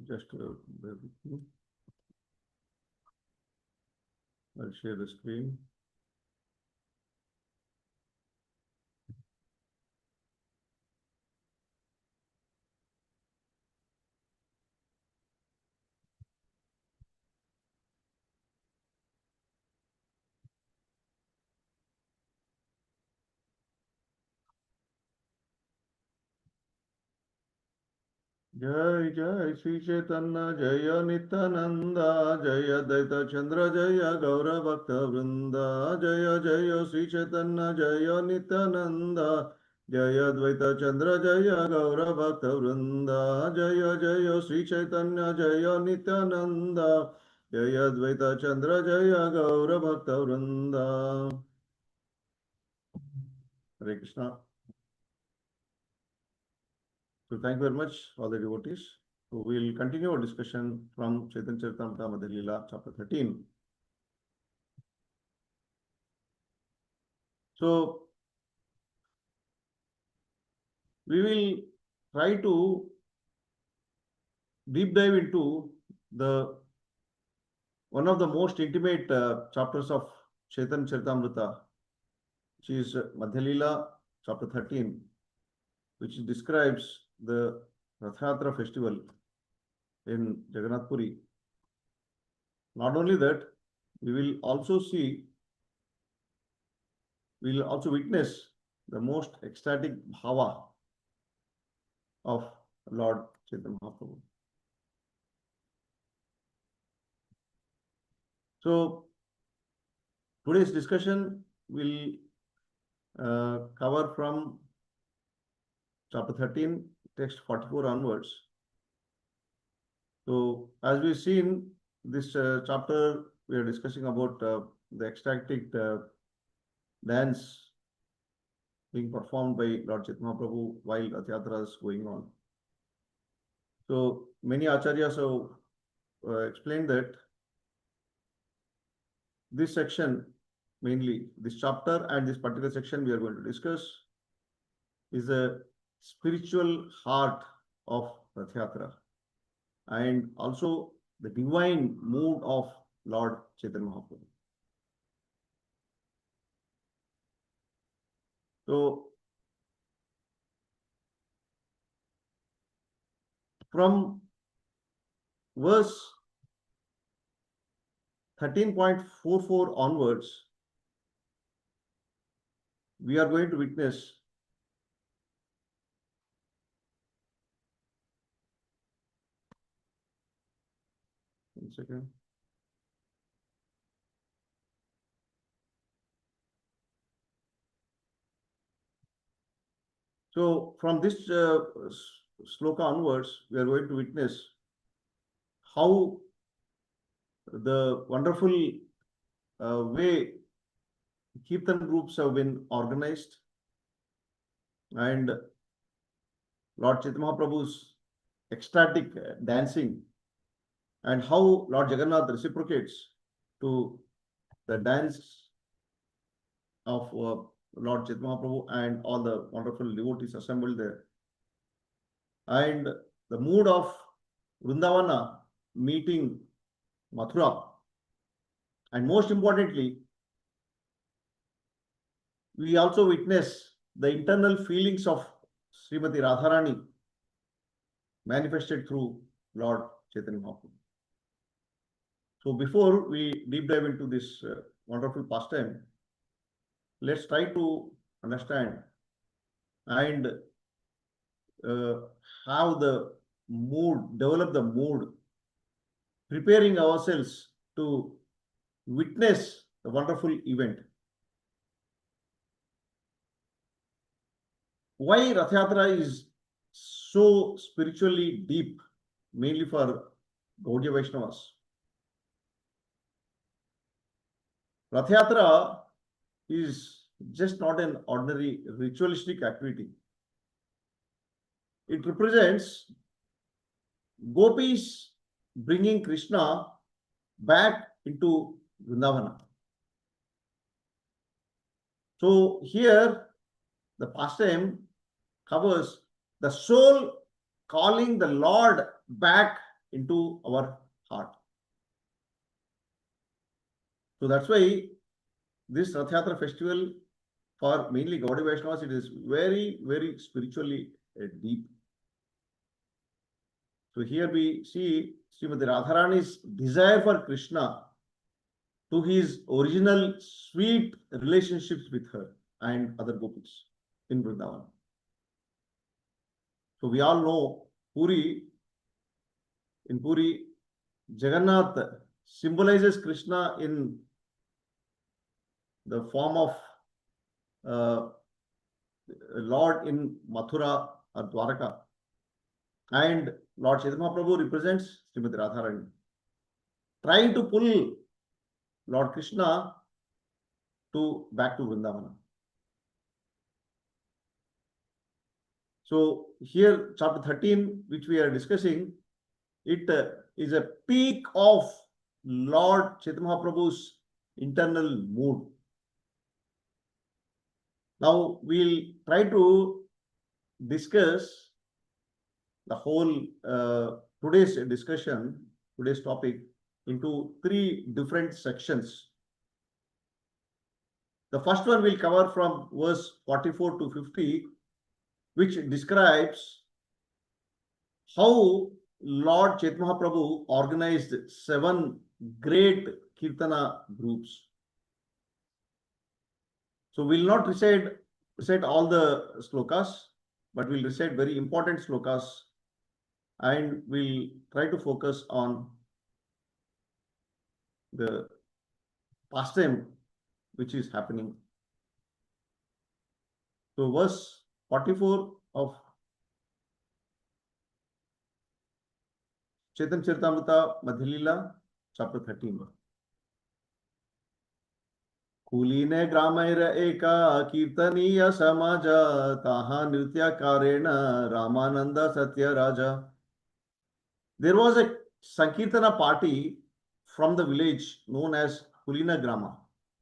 Just bear with me. I'll share the screen. जय जय श्री चैतन्य जय नित्यानंद जय अद्वैत चंद्र जय गौर भक्त वृंद जय जय श्री चैतन्य जय नित्यानंद जय अद्वैत चंद्र जय गौर भक्त वृंद जय जय श्री चैतन्य जय नित्यानंद जय अद्वैत चंद्र जय गौर भक्त वृंद. Hare Krishna. So thank you very much, all the devotees. So we will continue our discussion from Chaitanya Charitamrita Madhya Lila, chapter 13. So we will try to deep dive into the one of the most intimate chapters of Chaitanya Charitamrita, which is Madhya Lila, chapter 13, which describes the Ratha-Yatra festival in Jagannath Puri. Not only that, we will also witness the most ecstatic bhava of Lord Chaitanya Mahaprabhu. So today's discussion will cover from chapter 13, text 44 onwards. So as we've seen, this chapter we are discussing about the ecstatic dance being performed by Lord Chaitanya Mahaprabhu while Ratha-Yatra is going on. So many acharyas have explained that this section, mainly this chapter and this particular section we are going to discuss, is a spiritual heart of Ratha-Yatra and also the divine mood of Lord Chaitanya Mahaprabhu. So from verse 13.44 onwards, we are going to witness one second. So from this sloka onwards, we are going to witness how the wonderful way Kirtan groups have been organized and Lord Chaitanya Mahaprabhu's ecstatic dancing and how Lord Jagannath reciprocates to the dance of Lord Chaitanya Mahaprabhu and all the wonderful devotees assembled there. And the mood of Vrindavana meeting Mathura. And most importantly, we also witness the internal feelings of Srimati Radharani manifested through Lord Chaitanya Mahaprabhu. So before we deep dive into this wonderful pastime, let's try to understand and have the mood, develop the mood, preparing ourselves to witness the wonderful event. Why Ratha-Yatra is so spiritually deep, mainly for Gaudiya Vaishnavas? Ratha-Yatra is just not an ordinary ritualistic activity. It represents gopis bringing Krishna back into Vrindavana. So here the pastime covers the soul calling the Lord back into our heart. So that's why this Ratha-Yatra festival for mainly Gaudiya Vaishnavas, it is very, very spiritually deep. So here we see Srimati Radharani's desire for Krishna to his original sweet relationships with her and other gopis in Vrindavan. So we all know Puri, in Puri, Jagannath symbolizes Krishna in the form of Lord in Mathura or Dwaraka, and Lord Chaitanya Mahaprabhu represents Srimati Radharani, trying to pull Lord Krishna back to Vrindavana. So here, chapter 13, which we are discussing, it is a peak of Lord Chaitanya Mahaprabhu's internal mood. Now we'll try to discuss the whole today's discussion, today's topic, into 3 different sections. The first one will cover from verse 44 to 50, which describes how Lord Chaitanya Mahaprabhu organized 7 great Kirtana groups. So we'll not recite all the slokas, but we'll recite very important slokas, and we'll try to focus on the pastime which is happening. So verse 44 of Chaitanya Charitamrita Madhya Lila, chapter 13. कुलीने ग्रामैर एका कीर्तनीय समाज ताहा नृत्यकारेण रामानंद सत्य राजा. There was a Sankirtana party from the village known as Kulina Grama,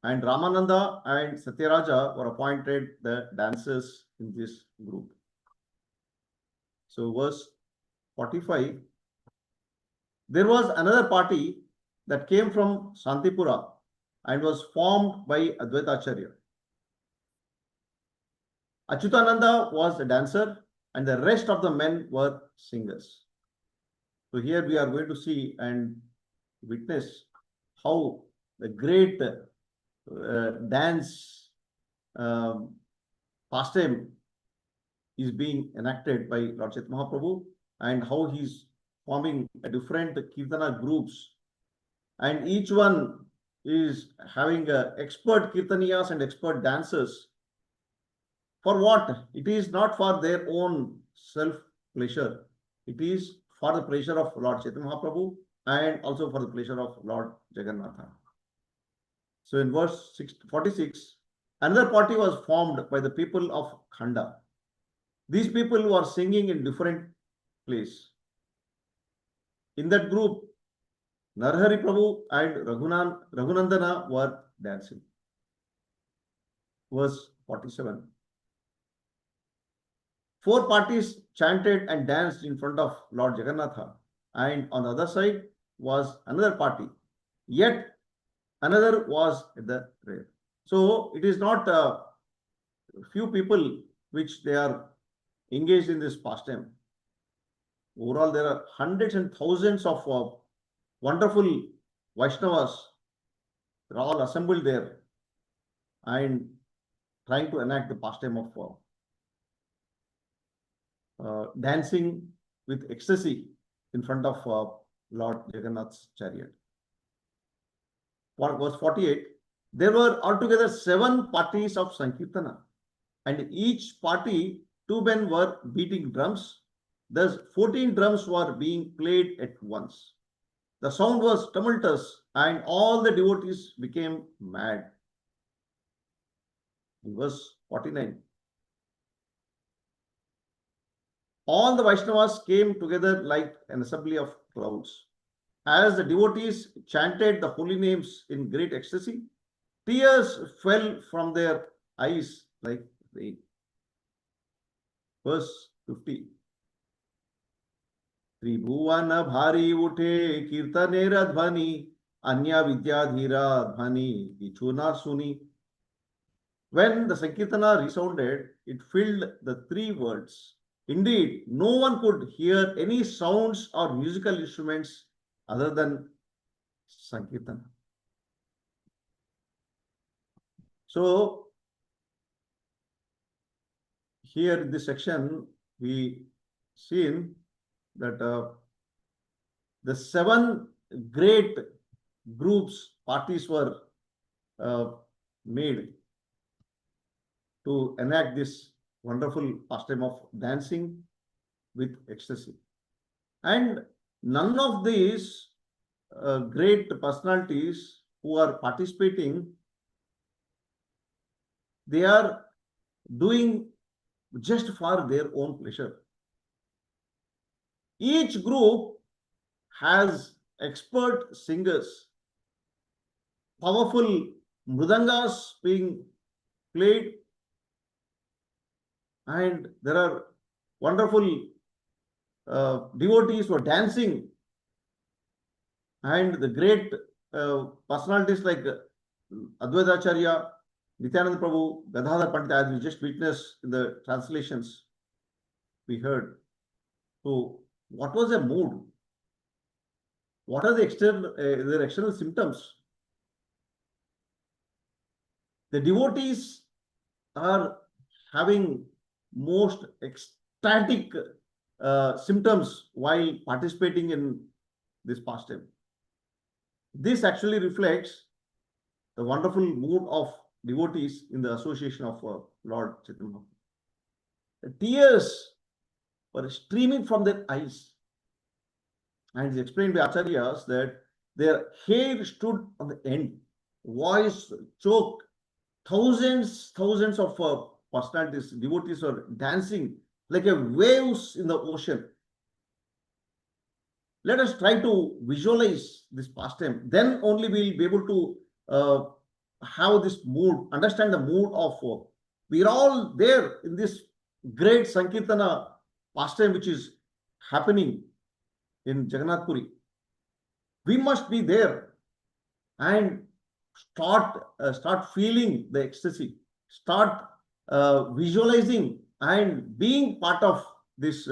and Ramananda and Satyaraja were appointed the dancers in this group. So verse 45, there was another party that came from Santipura and was formed by Advaita Acharya. Achyutananda was a dancer and the rest of the men were singers. So here we are going to see and witness how the great dance pastime is being enacted by Lord Chaitanya Mahaprabhu, and how he is forming a different Kirtana groups, and each one is having expert Kirtaniyas and expert dancers. For what? It is not for their own self pleasure. It is for the pleasure of Lord Chaitanya Mahaprabhu and also for the pleasure of Lord Jagannatha. So in verse 46, another party was formed by the people of Khanda. These people were singing in different place. In that group, Narhari Prabhu and Raghunandana were dancing. Verse 47. 4 parties chanted and danced in front of Lord Jagannatha, and on the other side was another party. Yet another was at the rear. So it is not few people which they are engaged in this pastime. Overall, there are hundreds and thousands of wonderful Vaishnavas. They're all assembled there and trying to enact the pastime of dancing with ecstasy in front of Lord Jagannath's chariot. Verse 48, there were altogether 7 parties of Sankirtana, and each party 2 men were beating drums. Thus 14 drums were being played at once. The sound was tumultuous, and all the devotees became mad. In verse 49, all the Vaishnavas came together like an assembly of clouds. As the devotees chanted the holy names in great ecstasy, tears fell from their eyes like rain. Verse 50. त्रिभुवन भारी उठे कीर्तनेर ध्वनि अन्य विद्याधीरा ध्वनि इचुना सुनी. When the Sankirtana resounded, it filled the three worlds. Indeed, no one could hear any sounds or musical instruments other than Sankirtana. So, here in this section, we seen that the 7 great groups, parties were made to enact this wonderful pastime of dancing with ecstasy. And none of these great personalities who are participating, they are doing just for their own pleasure. Each group has expert singers, powerful mrudangas being played, and there are wonderful devotees who are dancing, and the great personalities like Advaitacharya, Nityananda Prabhu, Gadadhar Pandita, as we just witnessed in the translations we heard. So, what was their mood? What are the their external symptoms? The devotees are having most ecstatic symptoms while participating in this pastime. This actually reflects the wonderful mood of devotees in the association of Lord Chaitanya. The tears were streaming from their eyes, and it's explained by Acharyas that their hair stood on the end, voice choked. Thousands of personalities, devotees are dancing like a waves in the ocean. Let us try to visualize this pastime. Then only we'll be able to have this mood, understand the mood of. We're all there in this great Sankirtana pastime which is happening in Jagannath Puri. We must be there and start feeling the ecstasy, start visualizing and being part of this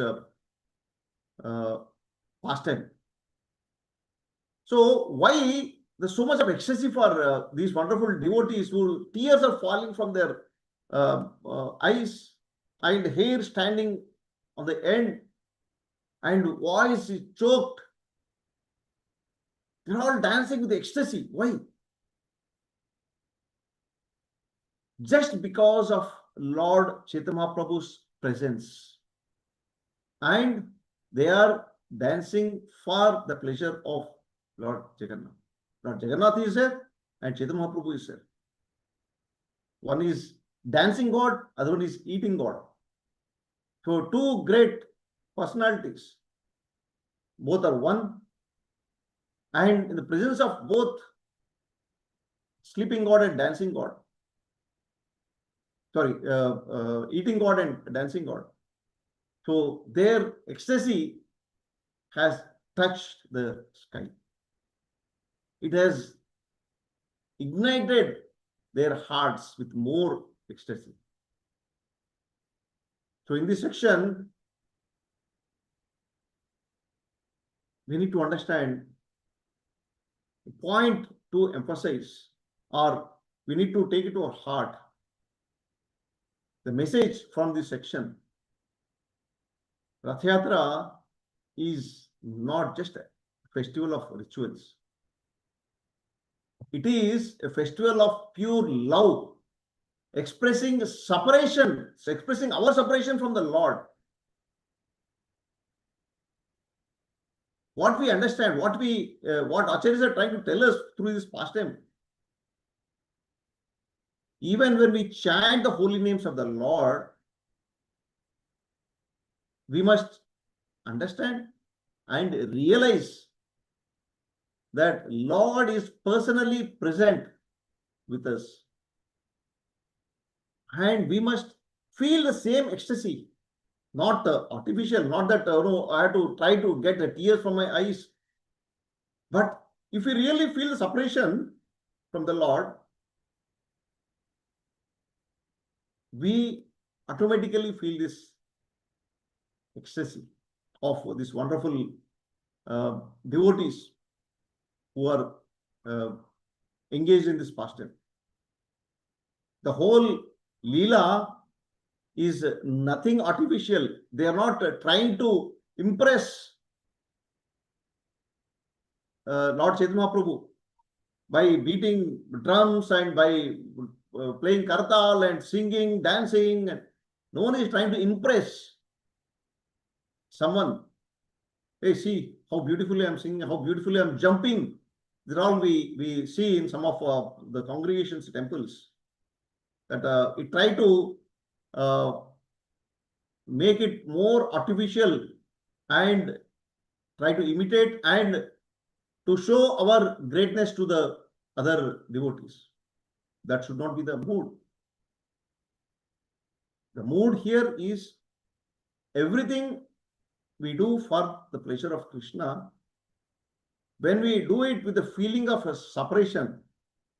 pastime. So why there's so much of ecstasy for these wonderful devotees who tears are falling from their eyes and hair standing on the end and voice is choked. They're all dancing with ecstasy. Why? Just because of Lord Chaitanya Prabhu's presence. And they are dancing for the pleasure of Lord Jagannath. Lord Jagannath is there and Chaitanya Prabhu is there. One is dancing God, other one is eating God. So two great personalities. Both are one. And in the presence of both sleeping God and dancing God, eating God and dancing God. So their ecstasy has touched the sky. It has ignited their hearts with more ecstasy. So in this section, we need to understand the point to emphasize, or we need to take it to our heart. The message from this section, Ratha-Yatra is not just a festival of rituals. It is a festival of pure love, expressing separation, expressing our separation from the Lord. What we understand, what acharyas are trying to tell us through this pastime, even when we chant the holy names of the Lord, we must understand and realize that Lord is personally present with us. And we must feel the same ecstasy not artificial, not that I have to try to get the tears from my eyes. But if we really feel the separation from the Lord, we automatically feel this ecstasy of this wonderful devotees who are uh, engaged in this pastime. The whole lila is nothing artificial. They are not trying to impress Lord Chaitanya Prabhu by beating drums and by playing kartal and singing, dancing. No one is trying to impress someone. Hey, see how beautifully I'm singing, how beautifully I'm jumping. These are all we see in some of the congregations, temples, that it try to uh, make it more artificial and try to imitate and to show our greatness to the other devotees. That should not be the mood. The mood here is everything we do for the pleasure of Krishna. When we do it with the feeling of a separation,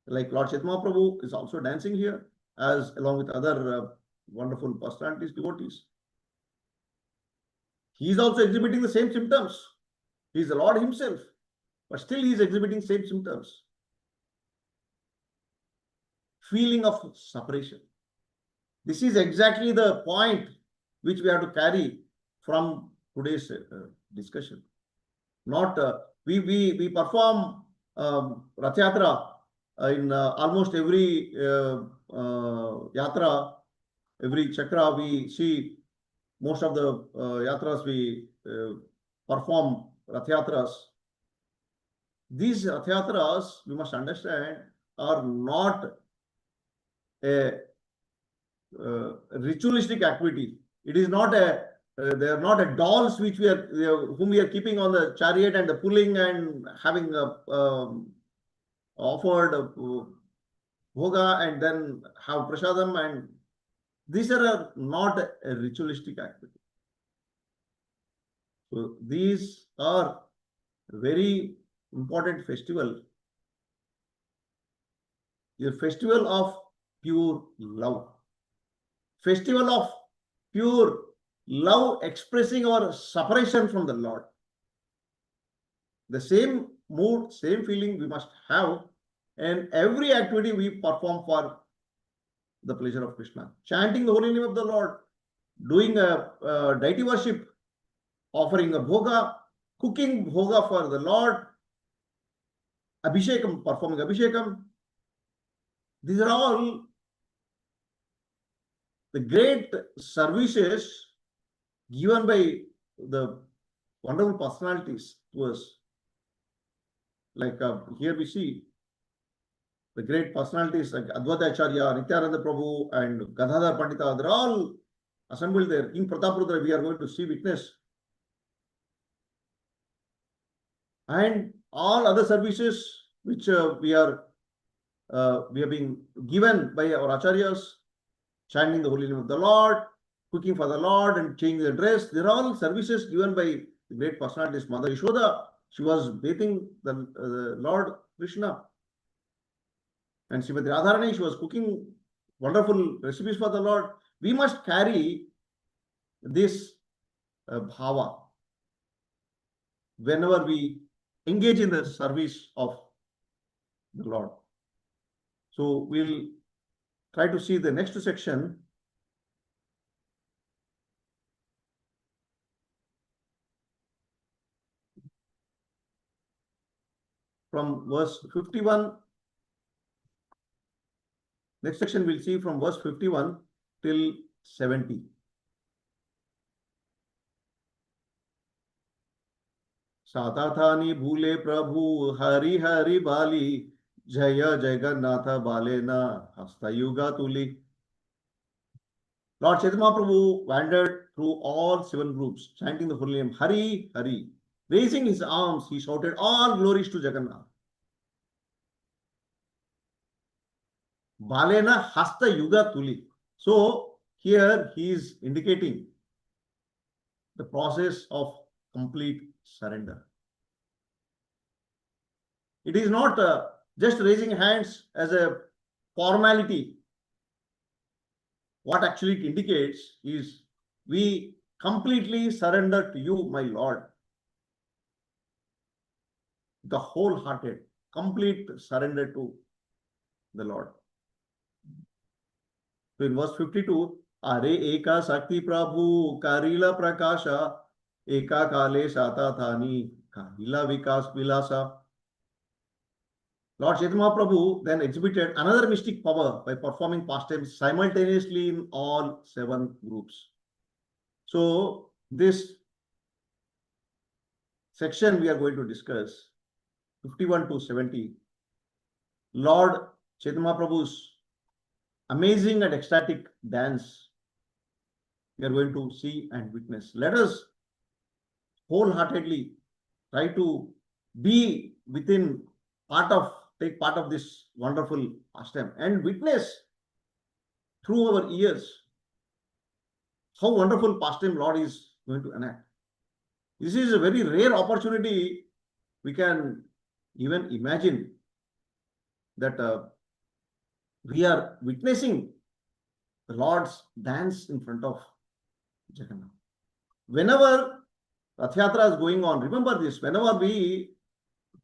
like Lord Chaitanya Prabhu is also dancing here, as along with other wonderful personalities, devotees. He is also exhibiting the same symptoms. He is the Lord himself, but still he is exhibiting same symptoms. Feeling of separation. This is exactly the point which we have to carry from today's discussion. Not we perform Ratha-Yatra in almost every yatra, every chakra. We see most of the yatras we perform Ratha-Yatras. These Ratha-Yatras, we must understand, are not a ritualistic activity. It is not a they are not a dolls which whom we are keeping on the chariot and the pulling and having offered bhoga and then have prasadam, and these are not a ritualistic activity. So these are very important festival. A festival of pure love. Festival of pure love expressing our separation from the Lord. The same mood, same feeling we must have, and every activity we perform for the pleasure of Krishna. Chanting the holy name of the Lord, doing a deity worship, offering a bhoga, cooking bhoga for the Lord, abhishekam, performing abhishekam. These are all the great services given by the wonderful personalities to us. Like here we see the great personalities like Advaita Acharya, Nityananda Prabhu, and Gadadhar Pandita. They're all assembled there. In Prataprudra, we are going to see witness. And all other services which we have been given by our acharyas, chanting the holy name of the Lord, cooking for the Lord, and changing the dress. They're all services given by the great personalities. Mother Yashoda, she was bathing the Lord Krishna. And Srimati Radharani, she was cooking wonderful recipes for the Lord. We must carry this bhava whenever we engage in the service of the Lord. So we'll try to see the next section. From verse 51. Next section we'll see from verse 51 till 70. साताथानी भूले प्रभु हरि हरि बाली जय जगन्नाथ बालेना हस्तयुगा तुली. Lord Chaitanya Prabhu wandered through all 7 groups, chanting the holy name Hari Hari. Raising his arms, he shouted all glories to Jagannath. Balena hasta yuga tuli. So here he is indicating the process of complete surrender. It is not just raising hands as a formality. What actually it indicates is we completely surrender to you, my Lord. The wholehearted, complete surrender to the Lord. So in verse 52, Are eka sakti prabhu karila prakasha eka kale sata thani kahila vikas vilasa. Lord Chaitanya Prabhu then exhibited another mystic power by performing pastimes simultaneously in all 7 groups. So this section we are going to discuss 51 to 70. Lord Chaitanya Prabhu's amazing and ecstatic dance we are going to see and witness. Let us wholeheartedly try to be take part of this wonderful pastime and witness through our ears how wonderful pastime Lord is going to enact. This is a very rare opportunity. We can even imagine that we are witnessing the Lord's dance in front of Jagannath. Whenever Ratha-Yatra is going on, remember this, whenever we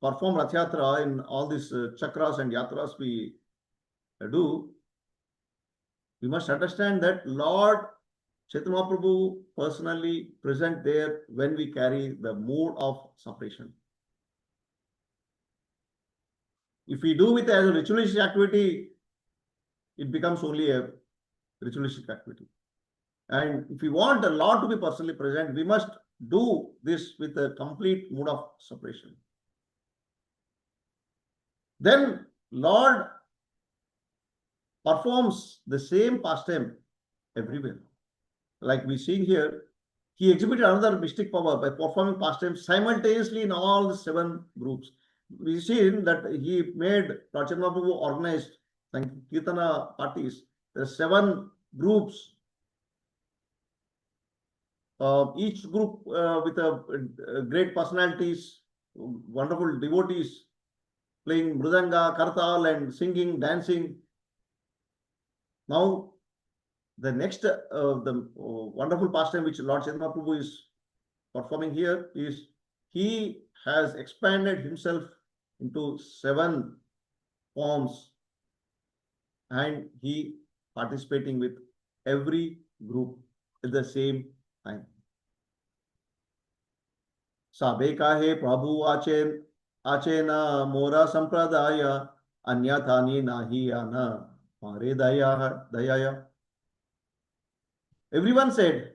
perform Ratha-Yatra in all these chakras and yatras we do, we must understand that Lord Chaitanya Prabhu personally present there when we carry the mood of separation. If we do it as a ritualistic activity, it becomes only a ritualistic activity. And if we want the Lord to be personally present, we must do this with a complete mood of separation. Then Lord performs the same pastime everywhere. Like we see here, he exhibited another mystic power by performing pastimes simultaneously in all the 7 groups. We see that he made Lord Chaitanya Prabhu organized Kirtana parties. There are 7 groups. Each group with great personalities, wonderful devotees playing mridanga, kartal and singing, dancing. Now, the next wonderful pastime which Lord Chaitanya Prabhu is performing here is he has expanded himself into 7 forms and he participating with every group at the same time. Sabe kahe Prabhu achena mora sampradaya anyathani nahi ana mare dayaya. Everyone said,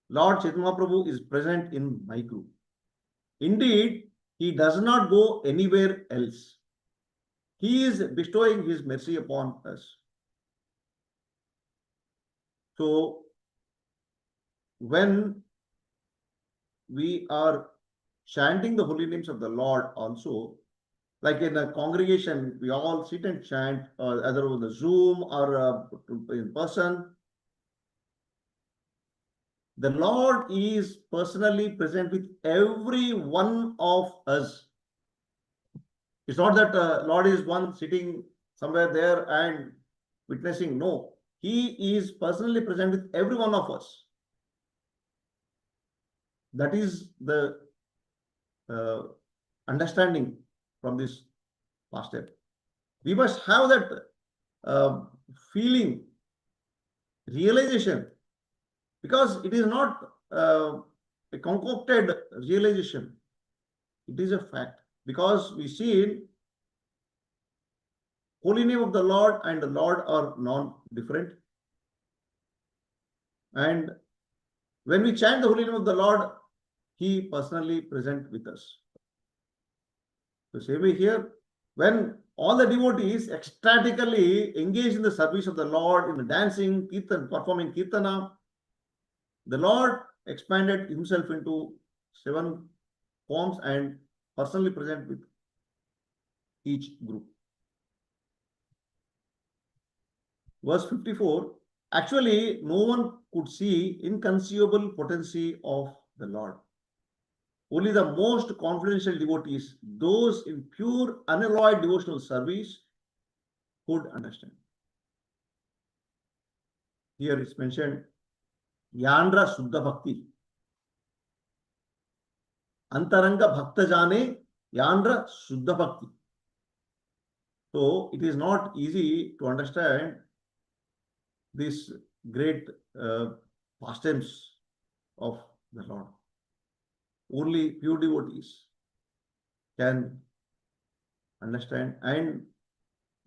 Lord Chaitanya Prabhu is present in my group. Indeed, he does not go anywhere else. He is bestowing his mercy upon us. So, when we are chanting the holy names of the Lord also, like in a congregation, we all sit and chant, either on the Zoom or in person. The Lord is personally present with every one of us. It's not that Lord is one sitting somewhere there and witnessing. No, he is personally present with every one of us. That is the understanding from this past step. We must have that feeling, realization, because it is not a concocted realization. It is a fact. Because we see holy name of the Lord and the Lord are non-different. And when we chant the holy name of the Lord, he personally present with us. The same way here, when all the devotees ecstatically engage in the service of the Lord, in the dancing, kirtan, performing kirtana, the Lord expanded himself into 7 forms and personally present with each group. Verse 54, actually, no one could see inconceivable potency of the Lord. Only the most confidential devotees, those in pure, unalloyed devotional service, could understand. Here it's mentioned, Yandra Suddha Bhakti. Antaranga Bhakta Jane, Yandra Suddha Bhakti. So it is not easy to understand these great pastimes of the Lord. Only pure devotees can understand, and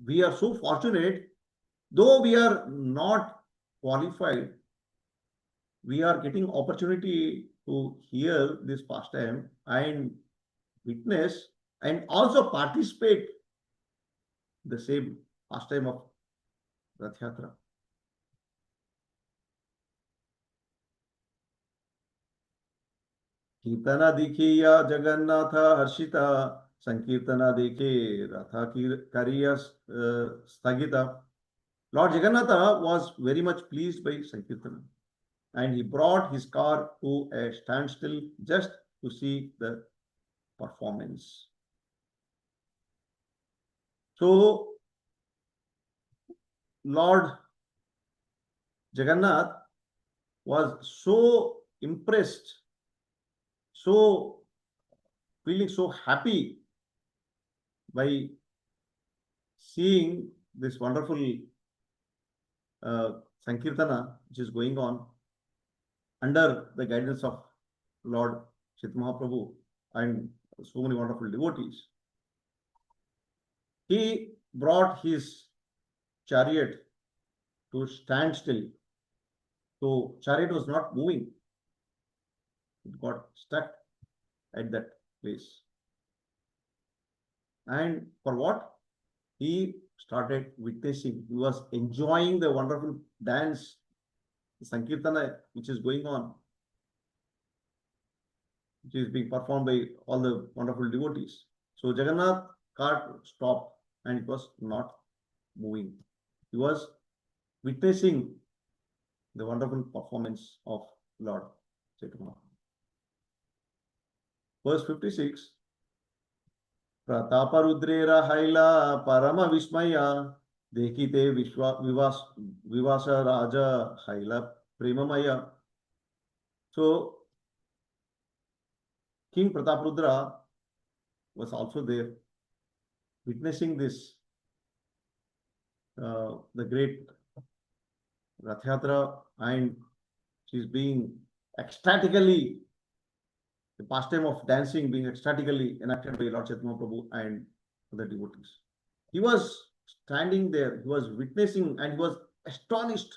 we are so fortunate, though we are not qualified, we are getting opportunity to hear this pastime and witness and also participate the same pastime of Ratha-Yatra. कीर्तना देखे या जगन्नाथ हर्षिता, संकीर्तना देखे रथा करिया स्थगिता. Lord Jagannatha was very much pleased by Sankirtana, and he brought his car to a standstill just to see the performance. So, Lord Jagannath was so impressed, so feeling so happy by seeing this wonderful Sankirtana which is going on under the guidance of Lord Chaitanya Mahaprabhu and so many wonderful devotees. He brought his chariot to stand still. So chariot was not moving. It got stuck at that place. And for what? He started witnessing. He was enjoying the wonderful dance, the Sankirtana which is going on, which is being performed by all the wonderful devotees. So Jagannath cart stopped and it was not moving. He was witnessing the wonderful performance of Lord Chaitanya. Verse 56. Prataparudrera haila parama vismaya dekite vivasa raja haila premamaya. So King Prataparudra was also there witnessing this the great Ratha-Yatra, and she is being ecstatically, the pastime of dancing being ecstatically enacted by Lord Chaitanya Prabhu and the devotees. He was standing there, he was witnessing, and he was astonished.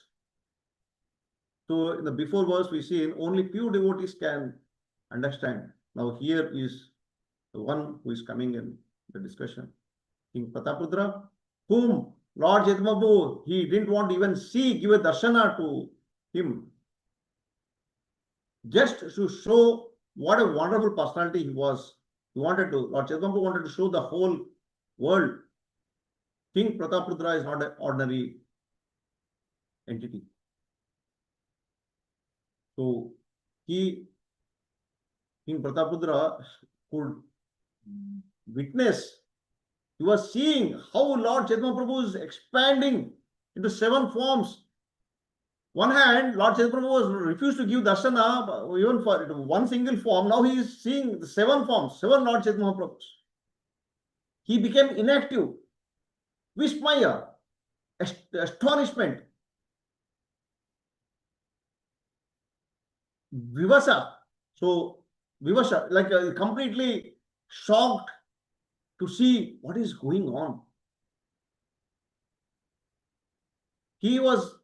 So in the before verse we see only few devotees can understand. Now here is the one who is coming in the discussion. King Prataparudra, whom Lord Chaitanya Prabhu, he didn't want to even see, give a darshana to him, just to show what a wonderful personality he was. Lord Chaitanya Prabhu wanted to show the whole world. King Prataparudra is not an ordinary entity. So King Prataparudra could witness. He was seeing how Lord Chaitanya Prabhu is expanding into 7 forms. One hand, Lord Chaitanya Prabhu was refused to give darshana even for one single form. Now he is seeing the 7 forms, 7 Lord Chaitanya Prabhus. He became inactive. Vismaya, astonishment. Vivasa, so Vivasa, like completely shocked to see what is going on. He was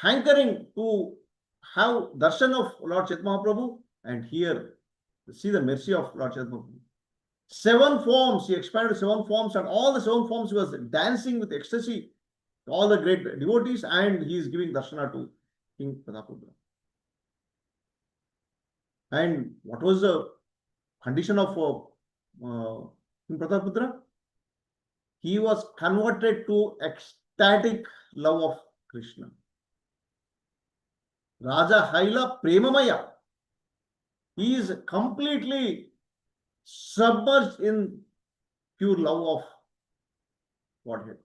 hankering to have darshan of Lord Chaitanya Mahaprabhu, and here see the mercy of Lord Chaitanya Mahaprabhu. 7 forms, he expanded 7 forms, and all the 7 forms he was dancing with ecstasy, all the great devotees, and he is giving darshana to King Prataparudra. And what was the condition of King Prataparudra? He was converted to ecstatic love of Krishna. Raja Haila Premamaya. He is completely submerged in pure love of Godhead.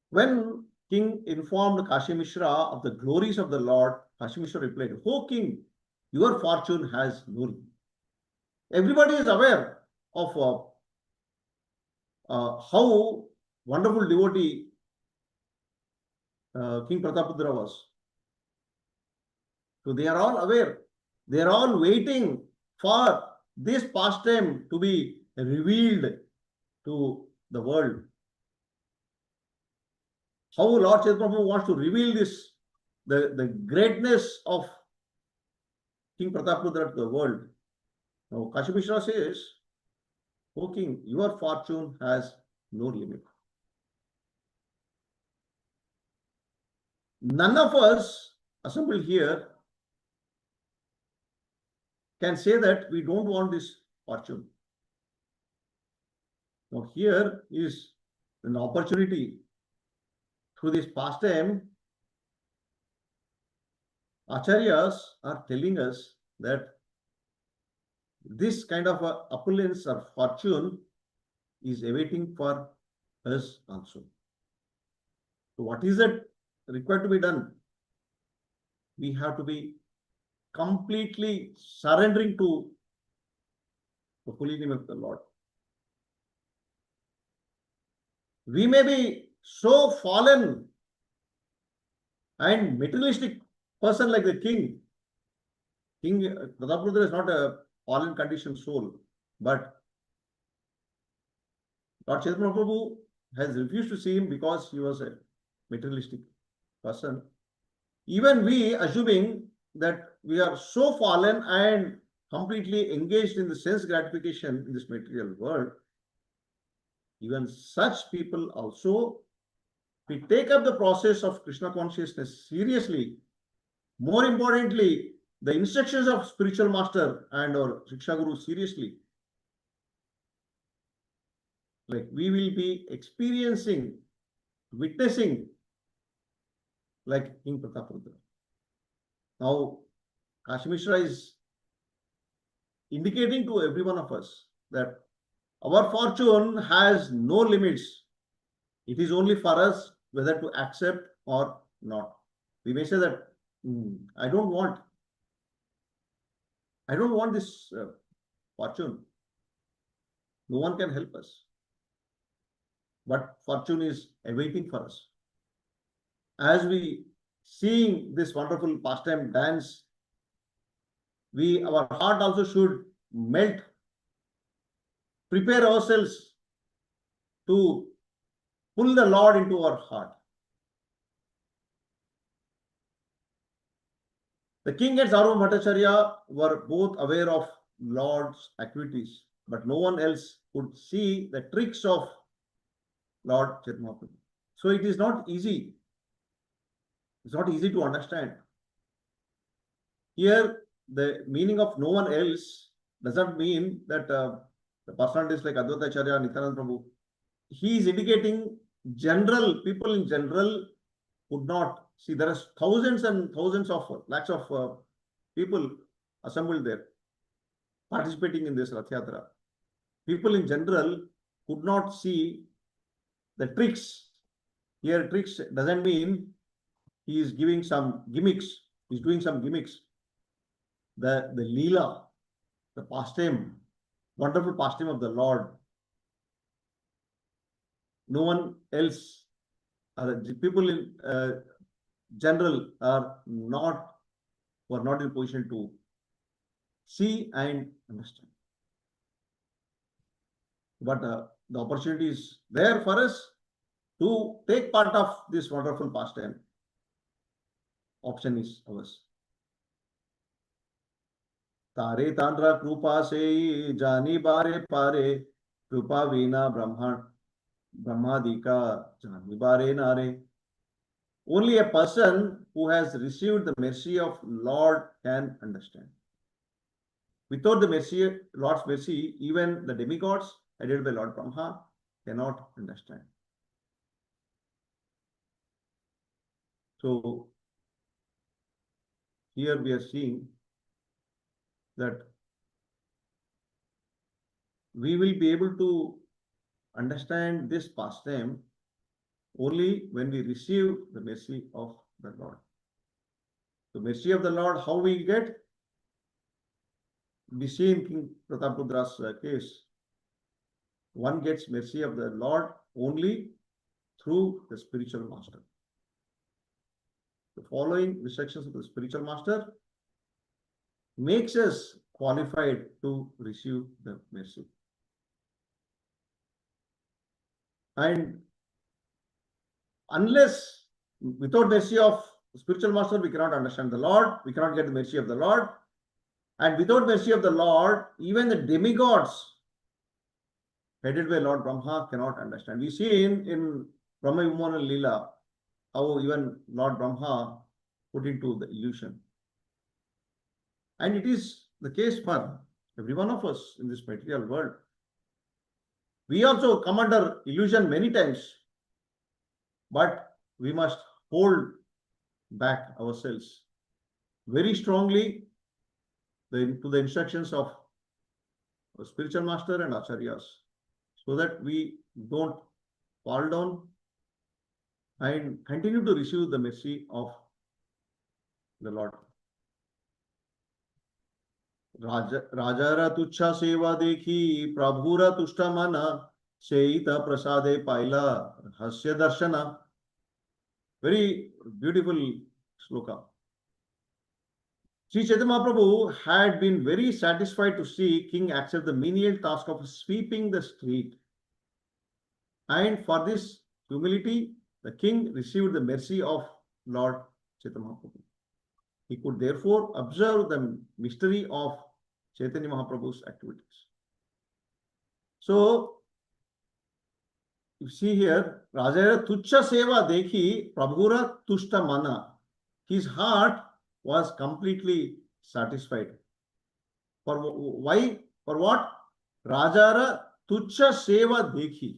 When king informed Kashi Mishra of the glories of the Lord, Kashi Mishra replied, "O king, your fortune has no limit." Everybody is aware of how wonderful devotee King Pratapadra was. So they are all aware. They are all waiting for this pastime to be revealed to the world. How Lord Chaitanya Prabhu wants to reveal this, the greatness of King Pratapadra to the world. Now Kashi Mishra says, "O king, your fortune has no limit." None of us assembled here can say that we don't want this fortune. Now here is an opportunity through this pastime. Acharyas are telling us that this kind of opulence or fortune is awaiting for us also. So what is it required to be done? We have to be completely surrendering to the holy name of the Lord. We may be so fallen and materialistic person like the king. King Pratapadra is not a fallen conditioned soul, but Lord Chaitanya Prabhu has refused to see him because he was a materialistic person. Even we, assuming that we are so fallen and completely engaged in the sense gratification in this material world, even such people also, we take up the process of Krishna consciousness seriously. More importantly, the instructions of spiritual master and our Shiksha Guru seriously. Like we will be experiencing, witnessing like King Pratapadra. Now, Kashi Mishra is indicating to every one of us that our fortune has no limits. It is only for us whether to accept or not. We may say that I don't want this fortune. No one can help us. But fortune is awaiting for us. As we seeing this wonderful pastime dance, our heart also should melt, prepare ourselves to pull the Lord into our heart. The king and Sarvabhauma Bhattacharya were both aware of Lord's activities, but no one else could see the tricks of Lord Chaitanya. So it is not easy. It's not easy to understand. Here, the meaning of no one else doesn't mean that the personalities like Advaita Acharya, Nityananda Prabhu, he is indicating general, people in general would not see. There are thousands and thousands of lakhs of people assembled there, participating in this Ratha-Yatra. People in general could not see the tricks. Here, tricks doesn't mean he is giving some gimmicks. He's doing some gimmicks. The lila, the pastime, wonderful pastime of the Lord. No one else, people in general were not in position to see and understand. But the opportunity is there for us to take part of this wonderful pastime. Option is ours. तारे तांद्रा कृपा से जानी बारे पारे कृपा वीना ब्रह्मादिका जानी बारे नारे. Only a person who has received the mercy of Lord can understand. Without the mercy, Lord's mercy, even the demigods headed by Lord Brahma cannot understand. So here we are seeing that we will be able to understand this pastime only when we receive the mercy of the Lord. The mercy of the Lord, how we get? We see in King Prataparudra's case, one gets mercy of the Lord only through the spiritual master. The following instructions of the spiritual master makes us qualified to receive the mercy. And unless, without mercy of spiritual master, we cannot understand the Lord, we cannot get the mercy of the Lord. And without mercy of the Lord, even the demigods headed by Lord Brahma cannot understand. We see in Brahma Vimana Lila how even Lord Brahma put into the illusion. And it is the case for every one of us in this material world. We also come under illusion many times, but we must hold back ourselves very strongly to the instructions of a spiritual master and acharyas, so that we don't fall down and continue to receive the mercy of the Lord. Rajara tuchha seva dekhi prabhura tushta mana seita prasade paila hasya darshana. Very beautiful sloka. Sri Chaitanya Mahaprabhu had been very satisfied to see King accept the menial task of sweeping the street. And for this humility, the king received the mercy of Lord Chaitanya Mahaprabhu. He could therefore observe the mystery of Chaitanya Mahaprabhu's activities. So, you see here, Rajara Tuchha Seva Dekhi Prabhura Tushta Mana. His heart was completely satisfied. For why? For what? Rajara Tuchha Seva Dekhi.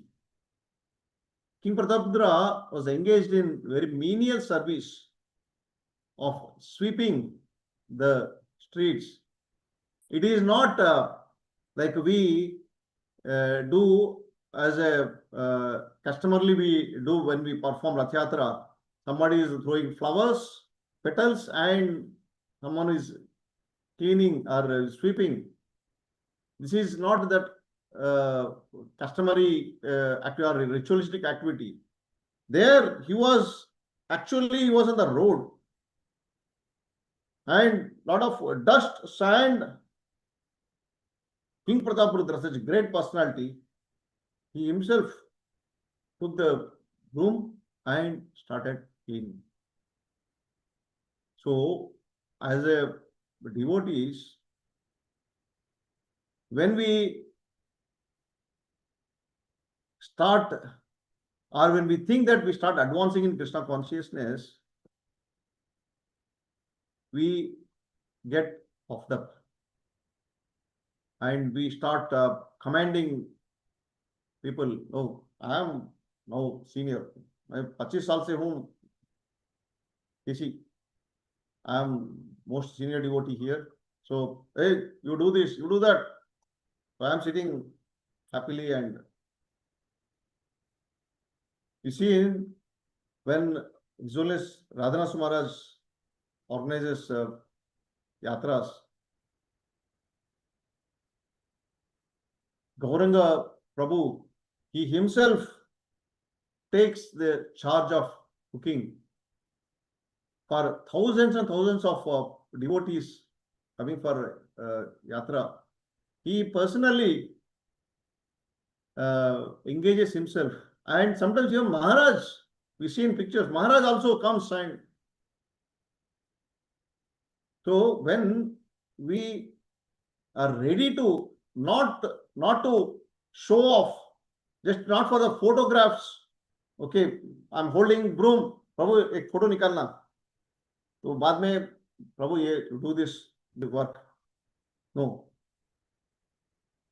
King Pratapudra was engaged in very menial service of sweeping the streets. It is not like we do as a customarily we do when we perform Ratha-Yatra. Somebody is throwing flowers, petals, and someone is cleaning or sweeping. This is not that customary activity or ritualistic activity. There he was on the road, and lot of dust, sand. King Pratapurudra, such a great personality, he himself took the broom and started cleaning. So, as a devotees, when we start or when we think that we start advancing in Krishna consciousness, we get puffed up and we start commanding people. Oh, I am now senior. मैं 25 साल से हूँ किसी. I am most senior devotee here. So, hey, you do this, you do that. So I am sitting happily, and you see when Zolis Radhanath Maharaj organizes yatras, Gauranga Prabhu, he himself takes the charge of cooking for thousands and thousands of devotees coming for yatra. He personally engages himself, and sometimes even Maharaj, we see in pictures, Maharaj also comes. And so when we are ready to not to show off, just not for the photographs. Okay, I'm holding broom, Prabhu एक photo निकालना, तो बाद में Prabhu ये do this work. No,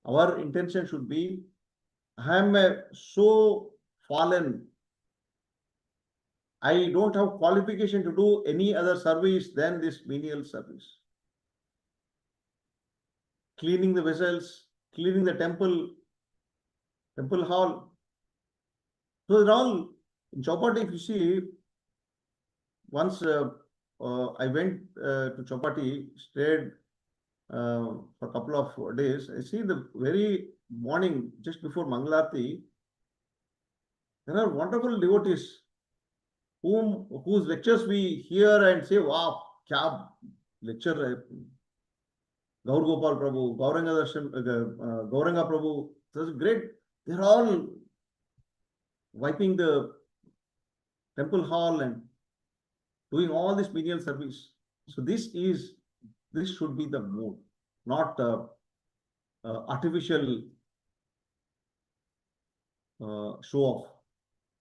our intention should be, I am so fallen I don't have qualification to do any other service than this menial service. Cleaning the vessels, cleaning the temple hall. So they're all in Chowpatty. If you see, once I went to Chowpatty, stayed for a couple of days. I see the very morning, just before Mangalarti, there are wonderful devotees whose lectures we hear and say, wow, kya lecture, Gaur Gopal Prabhu, Gauranga Prabhu, that's great. They're all wiping the temple hall and doing all this menial service. So this should be the mood, not artificial show off.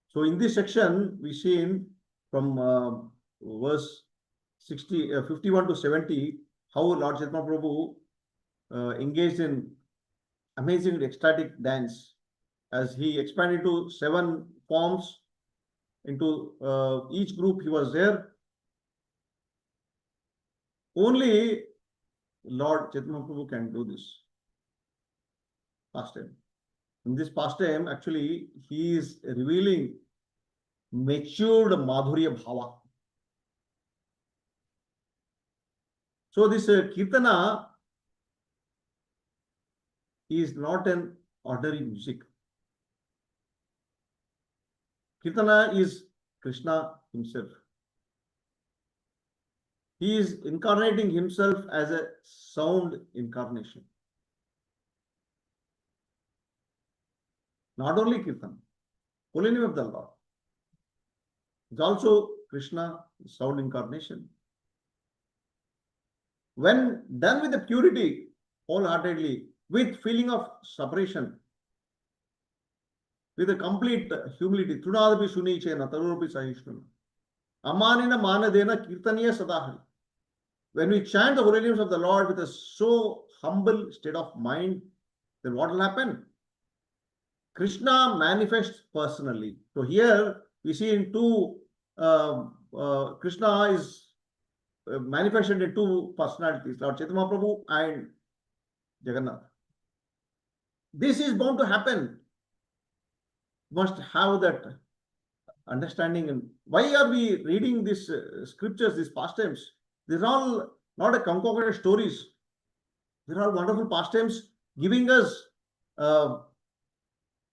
So in this section, we see from verse 51 to 70, how Lord Chaitanya Prabhu engaged in amazing ecstatic dance as he expanded to 7 forms. Into each group he was there. Only Lord Chaitanya Prabhu can do this pastime. In this pastime, actually, he is revealing matured Madhurya Bhava. So this Kirtana is not an ordinary music. Kirtana is Krishna himself. He is incarnating himself as a sound incarnation. Not only Kirtan, holy name of the Lord. It's also Krishna, sound incarnation. When done with the purity, wholeheartedly, with feeling of separation, with a complete humility, Trunadapi Sunichena, Tarupi Sahishnu, Amanina Manadena Kirtaniya Sadahari. When we chant the holy names of the Lord with a so humble state of mind, then what will happen? Krishna manifests personally. So here we see in two, Krishna is manifested in 2 personalities, Lord Chaitanya Prabhu and Jagannath. This is bound to happen. Must have that understanding. And why are we reading these scriptures, these pastimes? These are all not a concocted stories. There are wonderful pastimes giving us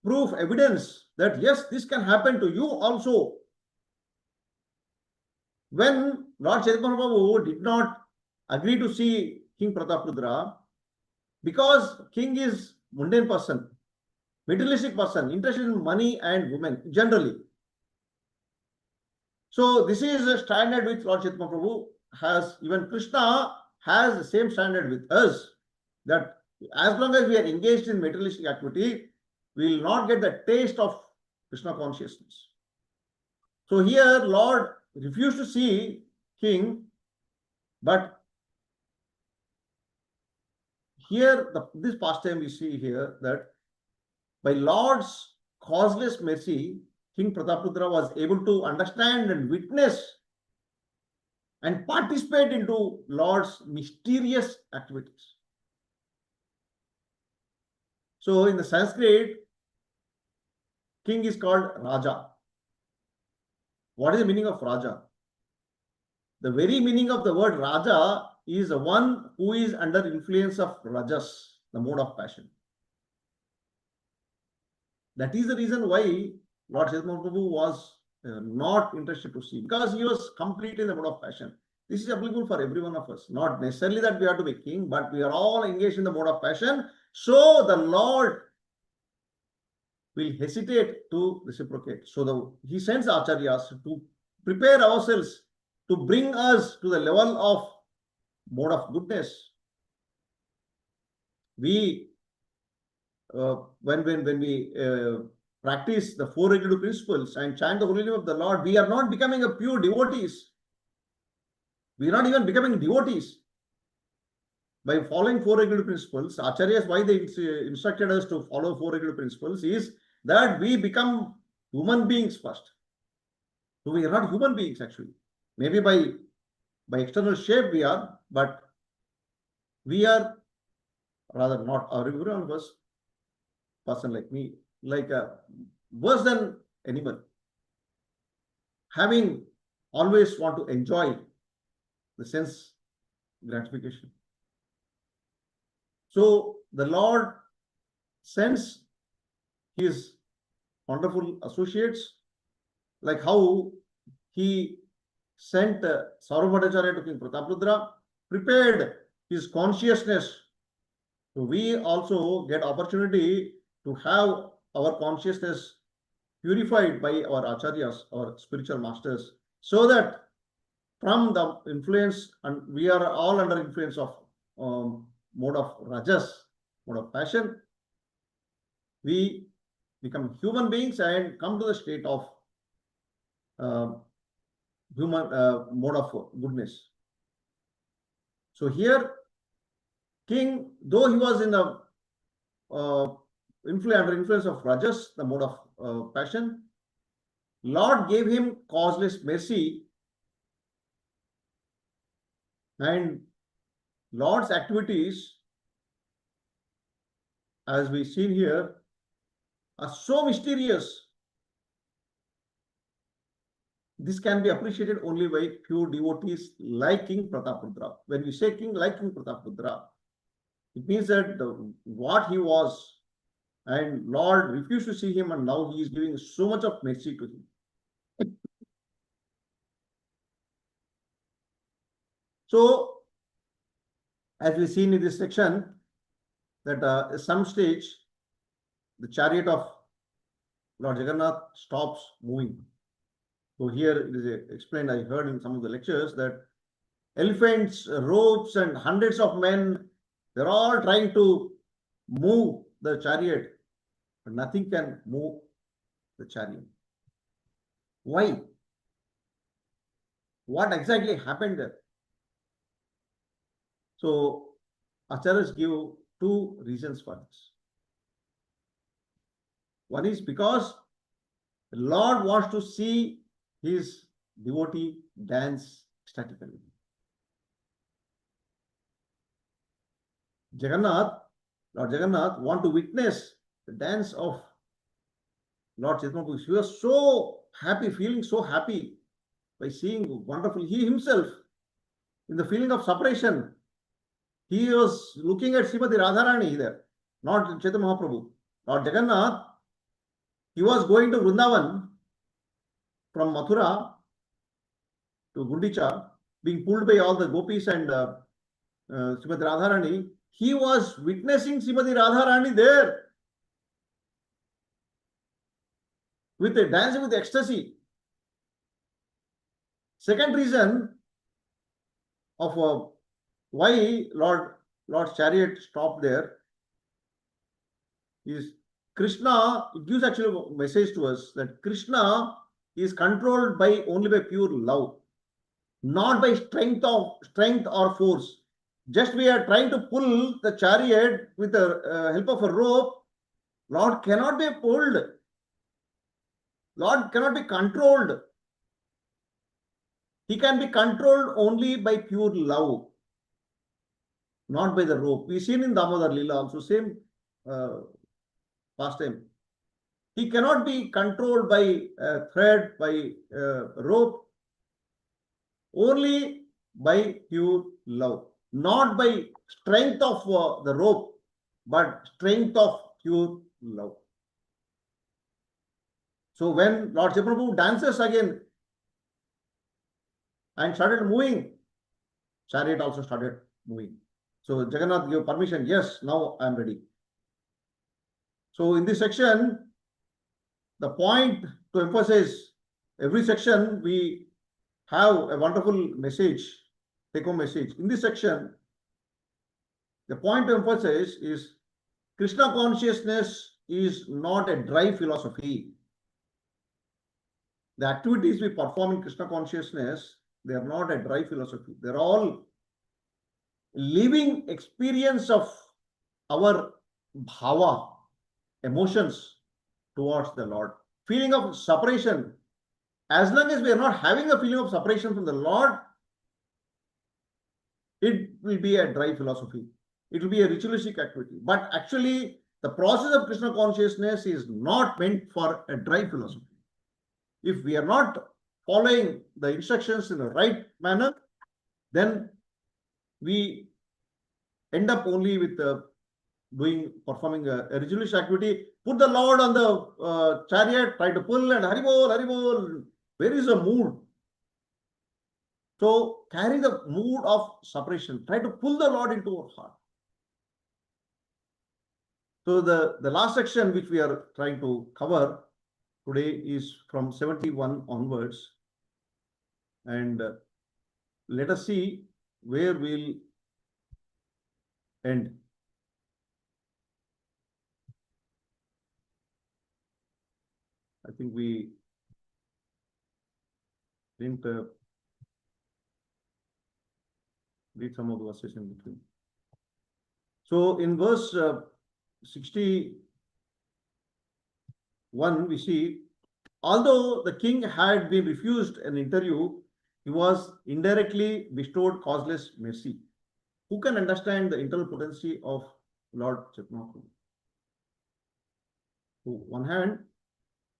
proof, evidence that yes, this can happen to you also. When Lord Chaitanya Prabhu did not agree to see King Prataprudra, because king is mundane person, materialistic person, interested in money and women generally. So this is a standard which Lord Chaitanya Prabhu has. Even Krishna has the same standard with us, that as long as we are engaged in materialistic activity, we will not get the taste of Krishna consciousness. So here Lord refused to see king, but here this pastime we see here that by Lord's causeless mercy, King Prataprudra was able to understand and witness and participate into Lord's mysterious activities. So in the Sanskrit, king is called Raja. What is the meaning of Raja? The very meaning of the word Raja is the one who is under influence of Rajas, the mode of passion. That is the reason why Lord Chaitanya Prabhu was not interested to see, because he was completely in the mode of passion. This is applicable for every one of us. Not necessarily that we have to be king, but we are all engaged in the mode of passion. So the Lord will hesitate to reciprocate. So he sends acharyas to prepare ourselves, to bring us to the level of mode of goodness. We, when we practice the 4 regulative principles and chant the holy name of the Lord, we are not becoming a pure devotees. We are not even becoming devotees. By following 4 regulative principles, acharyas, why they instructed us to follow 4 regulative principles is that we become human beings first. So we are not human beings actually. Maybe by external shape we are, but we are rather not. Or every one of us, person like me, like worse than animal, having always want to enjoy the sense gratification. So the Lord sends his wonderful associates, like how he sent Saurabhadacharya to King Prataprudra, prepared his consciousness. So we also get opportunity to have our consciousness purified by our acharyas, our spiritual masters, so that from the influence, and we are all under influence of mode of rajas, mode of passion, we become human beings and come to the state of uh, human mode of goodness. So here, king, though he was in a under influence of rajas, the mode of passion, Lord gave him causeless mercy, and Lord's activities, as we see here, are so mysterious. This can be appreciated only by pure devotees like King Prataprudra. When we say king like King Prataprudra, it means that what he was, and Lord refused to see him, and now he is giving so much of mercy to him. So, as we see in this section, that at some stage, the chariot of Lord Jagannath stops moving. So here it is explained, I heard in some of the lectures, that elephants, ropes, and hundreds of men, they're all trying to move the chariot, but nothing can move the chariot. Why? What exactly happened there? So acharyas give two reasons for this. One is because the Lord wants to see his devotee dance ecstatically. Lord Jagannath want to witness the dance of Lord Chaitanya. He was so happy, feeling so happy by seeing wonderful. He himself, in the feeling of separation, he was looking at Srimati Radharani there, not Chaitanya Mahaprabhu. Lord Jagannath, he was going to Vrindavan from Mathura to Gundicha, being pulled by all the gopis and Srimati Radharani. He was witnessing Srimati Radharani there with a dancing with ecstasy. Second reason of why Lord's chariot stopped there is Krishna. It gives actually a message to us that Krishna is controlled by only by pure love, not by strength or force. Just we are trying to pull the chariot with the help of a rope. Lord cannot be pulled. Lord cannot be controlled. He can be controlled only by pure love, not by the rope. We seen in Damodar lila also same pastime. He cannot be controlled by thread, by rope, only by pure love, not by strength of the rope, but strength of pure love. So when Lord Chaitanya dances again and started moving, chariot also started moving. So Jagannath gave permission, yes, now I am ready. So in this section, the point to emphasize, every section we have a wonderful message, take home message. In this section, the point to emphasize is Krishna consciousness is not a dry philosophy. The activities we perform in Krishna consciousness, they are not a dry philosophy. They are all living experience of our bhava, emotions towards the Lord. Feeling of separation as long as we are not having a feeling of separation from the Lord, it will be a dry philosophy. It will be a ritualistic activity. But actually, the process of Krishna consciousness is not meant for a dry philosophy. If we are not following the instructions in the right manner, then we end up only with performing a ritualistic activity. Put the Lord on the chariot, try to pull and Haribol, Haribol. Where is the mood? So carry the mood of separation. Try to pull the Lord into our heart. So the last section which we are trying to cover today is from 71 onwards. And let us see where we'll end. I think we didn't read some of the verses in between. So in verse 61, we see, although the king had been refused an interview, he was indirectly bestowed causeless mercy. Who can understand the internal potency of Lord Chaitanya Prabhu? So, one hand,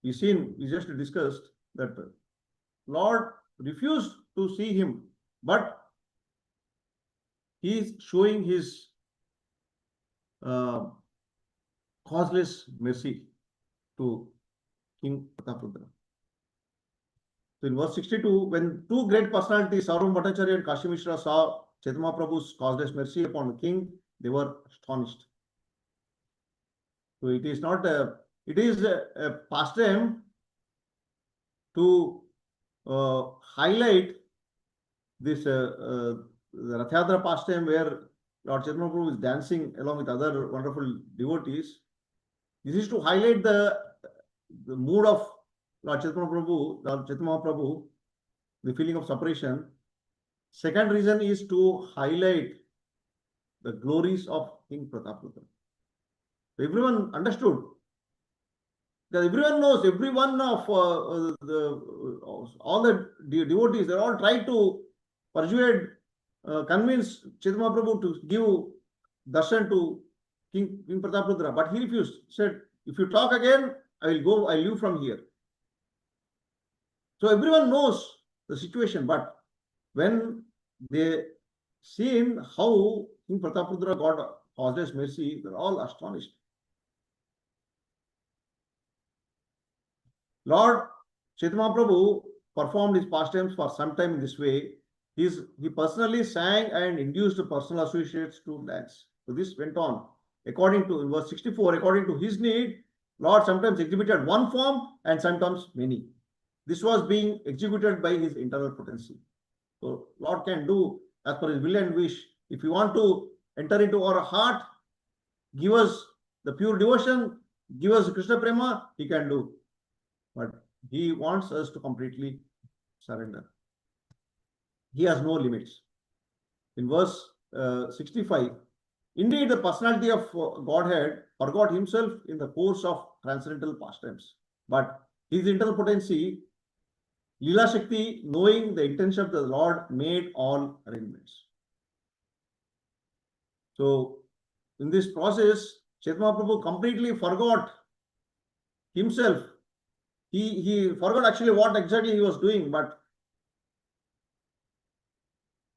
we just discussed that Lord refused to see him, but he is showing his causeless mercy to King Prataprutra. So in verse 62, when two great personalities, Sarvam Bhattacharya and Kashi Mishra, saw Chaitanya Prabhu's causeless mercy upon the king, they were astonished. So it is not it is a pastime to highlight this the Ratha-Yatra pastime where Lord Chaitanya Prabhu is dancing along with other wonderful devotees. This is to highlight the mood of Lord Chaitanya Prabhu, the feeling of separation. Second reason is to highlight the glories of King Prataprutra. So everyone understood. That everyone knows, every one of all the devotees, they all try to persuade, convince Chaitanya Prabhu to give darshan to King Prataprutra, but he refused. Said, if you talk again, I'll leave from here. So everyone knows the situation, but when they seen how King Prataprutra got causeless mercy, they're all astonished. Lord Chaitanya Prabhu performed his pastimes for some time in this way. He personally sang and induced personal associates to dance. So this went on. According to, in verse 64, according to his need, Lord sometimes exhibited one form and sometimes many. This was being executed by his internal potency. So Lord can do as per his will and wish. If you want to enter into our heart, give us the pure devotion, give us Krishna Prema, he can do. But he wants us to completely surrender. He has no limits. In verse 65, indeed the personality of Godhead forgot himself in the course of transcendental pastimes. But his internal potency, Lila Shakti, knowing the intention of the Lord, made all arrangements. So, in this process, Chaitanya Prabhu completely forgot himself. He forgot actually what exactly he was doing, but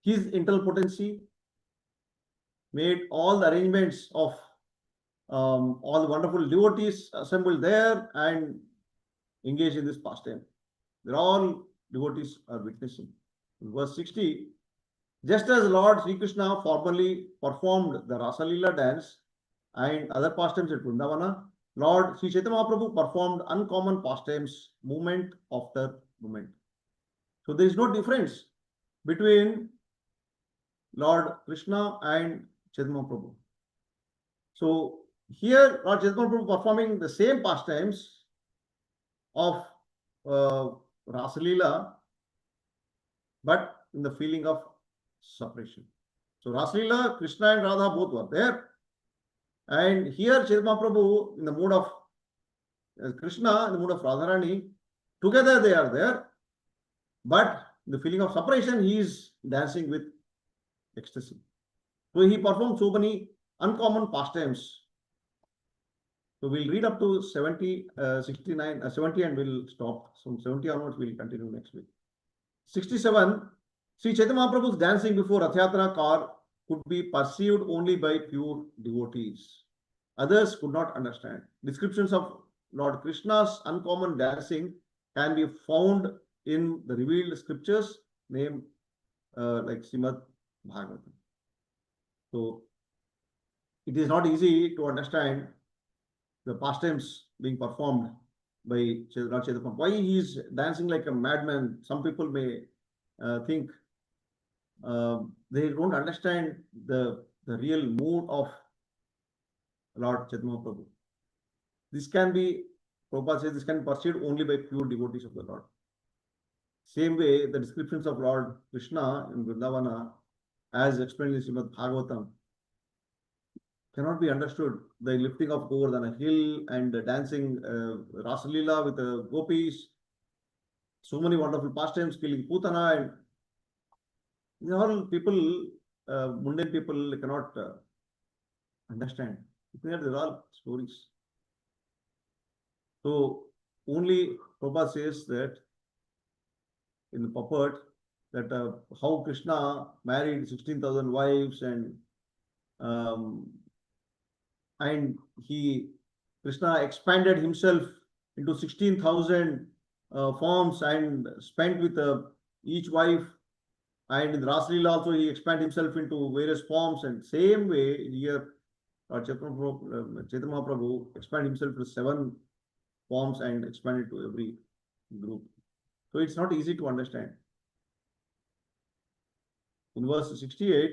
his internal potency made all the arrangements of all the wonderful devotees assembled there and engaged in this pastime. They're all devotees are witnessing. In verse 60, just as Lord Sri Krishna formerly performed the Rasa Lila dance and other pastimes at Vrindavana, Lord Sri Chaitanya Prabhu performed uncommon pastimes, moment after moment. So there is no difference between Lord Krishna and Chaitanya Prabhu. So here Lord Chaitanya Prabhu performing the same pastimes of Rasa Lila, but in the feeling of separation. So Rasa Lila, Krishna and Radha both were there. And here Chaitanya Prabhu in the mood of Krishna, in the mood of Radharani, together they are there. But the feeling of separation, he is dancing with ecstasy. So he performed so many uncommon pastimes. So we'll read up to 70, 69, 70 and we'll stop. From 70 onwards, we'll continue next week. 67, Sri Chaitanya Mahaprabhu's dancing before Ratha-Yatra car could be perceived only by pure devotees. Others could not understand. Descriptions of Lord Krishna's uncommon dancing can be found in the revealed scriptures named like Srimad Bhagavatam. So it is not easy to understand the pastimes being performed by Lord Chaitanya. Why he is dancing like a madman? Some people may think they don't understand the real mood of Lord Chaitanya Prabhu. This can be, Prabhupada says, this can be perceived only by pure devotees of the Lord. Same way, the descriptions of Lord Krishna in Vrindavana, as explained in Srimad Bhagavatam, cannot be understood. The lifting of Govardhana on a hill and dancing Rasa lila with the gopis, so many wonderful pastimes, killing Putana, and these all people, mundane people cannot understand. These are all stories. So only Prabhupada says that in the puppet that how Krishna married 16,000 wives um, and Krishna expanded himself into 16,000 forms and spent with each wife. And in the Ras Leela also he expanded himself into various forms. And same way here, Chaitanya Mahaprabhu expanded himself to 7 forms and expanded to every group. So it's not easy to understand. In verse 68,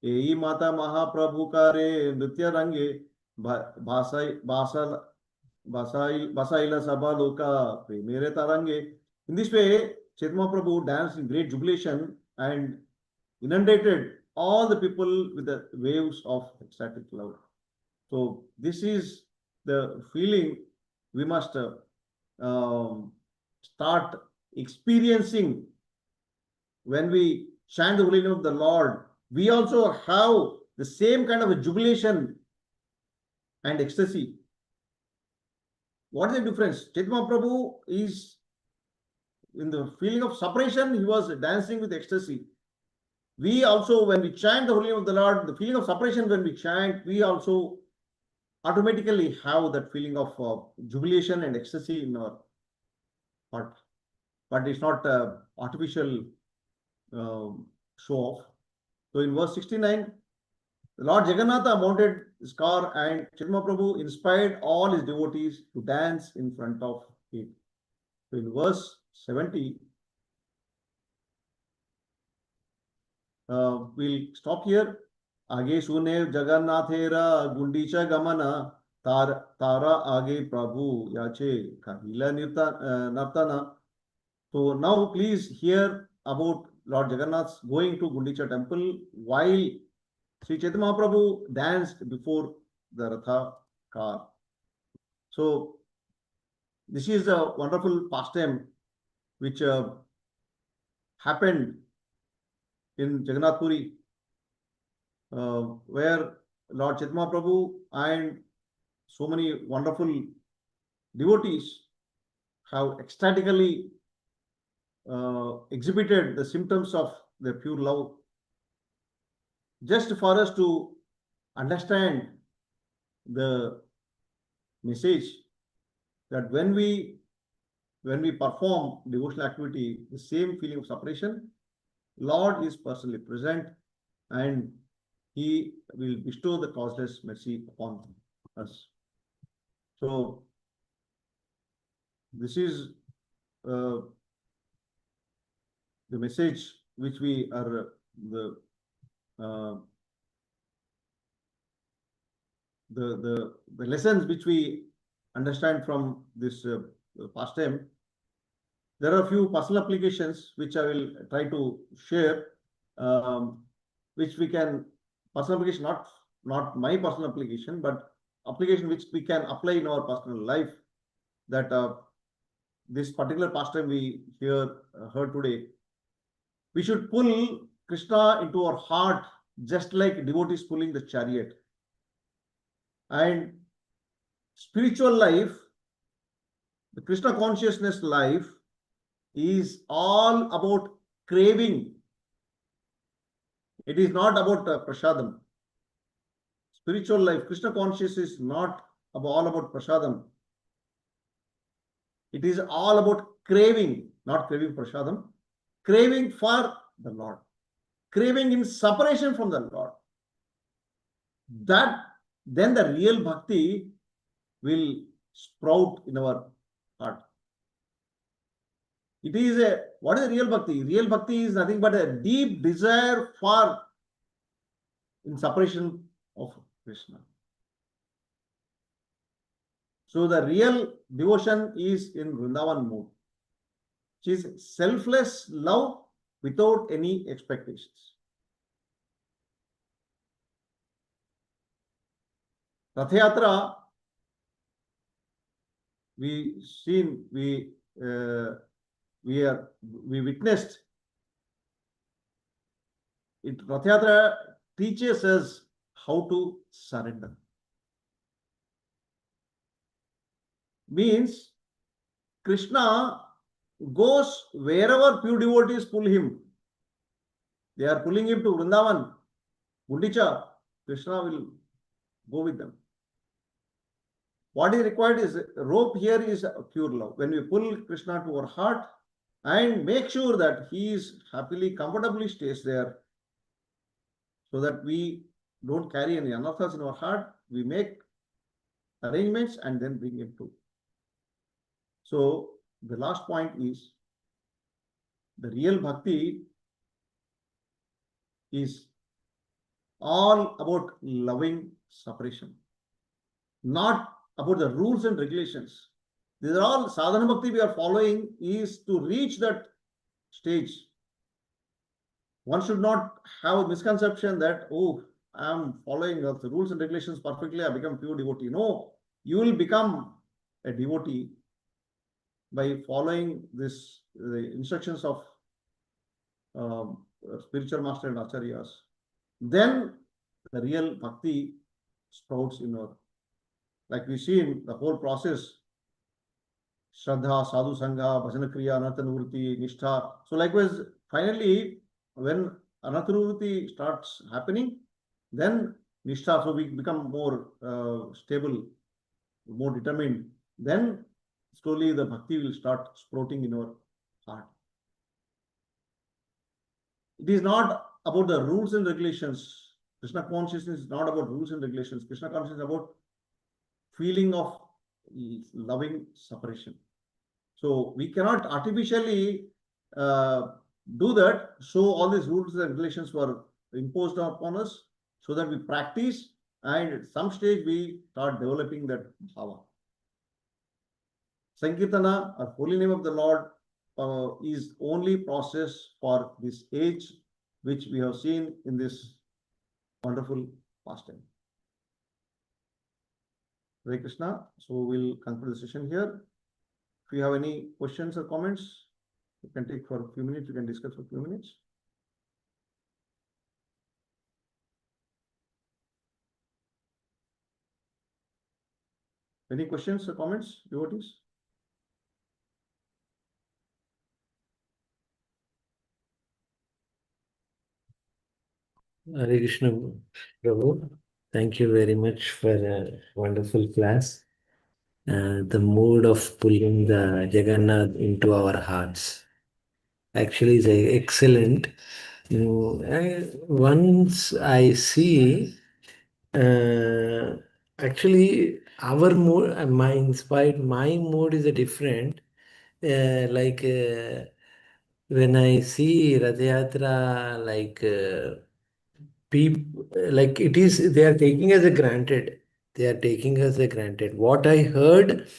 Ei Mata Mahaprabhu Kare Nritya Range Basaila Sabha Loka Premere Tarange. In this way, Chaitanya Mahaprabhu danced in great jubilation and inundated all the people with the waves of ecstatic love. So this is the feeling we must start experiencing when we chant the holy name of the Lord. We also have the same kind of a jubilation and ecstasy. What is the difference? Chaitanya Mahaprabhu is in the feeling of separation, he was dancing with ecstasy. We also, when we chant the holy name of the Lord, the feeling of separation when we chant, we also automatically have that feeling of jubilation and ecstasy in our heart. But it's not artificial show off. So in verse 69, the Lord Jagannatha mounted his car and Chaitanya Prabhu inspired all his devotees to dance in front of him. So in verse 70, we'll stop here. आगे सुने जगन्नाथेरा गुंडीचा गमना तारा आगे प्रभु याचे काहिला नर्तना. So now please hear about Lord Jagannath's going to Gundicha temple while Sri Chaitanya Mahaprabhu danced before the Ratha car. So this is a wonderful pastime which happened in Jagannath Puri, where Lord Chaitanya Prabhu and so many wonderful devotees have ecstatically exhibited the symptoms of their pure love, just for us to understand the message that when we perform devotional activity, the same feeling of separation, Lord is personally present and he will bestow the causeless mercy upon us. So this is the message which we are the lessons which we understand from this pastime. There are a few personal applications which I will try to share, which we can personal application, not my personal application, but application which we can apply in our personal life. That this particular pastime we heard today, we should pull Krishna into our heart just like devotees pulling the chariot. And spiritual life, the Krishna consciousness life, is all about craving. It is not about prasadam. Spiritual life, Krishna consciousness is not all about prasadam. It is all about craving, not craving prasadam, craving for the Lord, craving in separation from the Lord. That then the real bhakti will sprout in our heart. It is what is real bhakti? Real bhakti is nothing but a deep desire for in separation of Krishna. So the real devotion is in Vrindavan mood, which is selfless love without any expectations. Ratha-Yatra, we witnessed it. Ratha-Yatra teaches us how to surrender. Means Krishna goes wherever pure devotees pull him. They are pulling him to Vrindavan, Gundicha. Krishna will go with them. What is required is rope here is pure love. When we pull Krishna to our heart and make sure that he is happily, comfortably stays there, so that we don't carry any anarthas in our heart, we make arrangements and then bring him to. So the last point is the real bhakti is all about loving separation, not about the rules and regulations. These are all sadhana bhakti we are following is to reach that stage. One should not have a misconception that, oh, I am following the rules and regulations perfectly, I become pure devotee. No, you will become a devotee by following the instructions of spiritual master and acharyas. Then the real bhakti sprouts in our, like we see in the whole process, Shraddha, Sadhu Sangha, Bhajana Kriya, Anarthanurti, Nishtha. So likewise, finally, when Anarthanurti starts happening, then Nishtha, so we become more stable, more determined. Then slowly the bhakti will start sprouting in our heart. It is not about the rules and regulations. Krishna consciousness is not about rules and regulations. Krishna consciousness is about feeling of loving separation. So we cannot artificially do that. So all these rules and regulations were imposed upon us so that we practice and at some stage we start developing that bhava. Sankirtana, or holy name of the Lord, is only process for this age, which we have seen in this wonderful pastime. Hare Krishna. So we'll conclude the session here. If you have any questions or comments, you can take for a few minutes. You can discuss for a few minutes. Any questions or comments, devotees? Hare Krishna, Prabhu. Thank you very much for a wonderful class. The mood of pulling the Jagannath into our hearts actually is excellent. Once I see, uh, actually, our mood, my mood is a different. When I see Rath-Yatra, people, like it is, they are taking as a granted. They are taking as a granted. What I heard